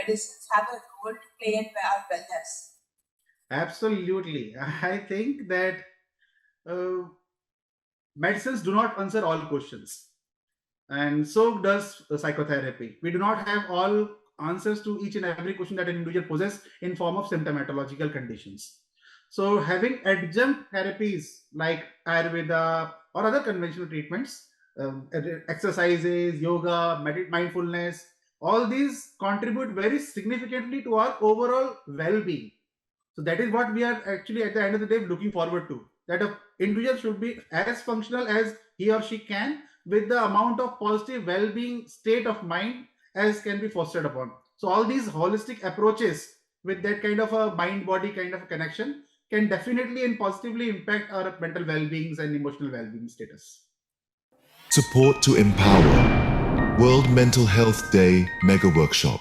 medicines have a role to play in our wellness? Absolutely. I think that uh, medicines do not answer all questions, and so does psychotherapy. We do not have all answers to each and every question that an individual possesses in form of symptomatological conditions. So having adjunct therapies like Ayurveda or other conventional treatments, exercises, yoga, mindfulness, all these contribute very significantly to our overall well-being. So that is what we are actually at the end of the day looking forward to. That a individual should be as functional as he or she can, with the amount of positive well-being state of mind as can be fostered upon. So all these holistic approaches with that kind of a mind-body kind of a connection can definitely and positively impact our mental well-beings and emotional well-being status. Support to empower. World Mental Health Day Mega Workshop.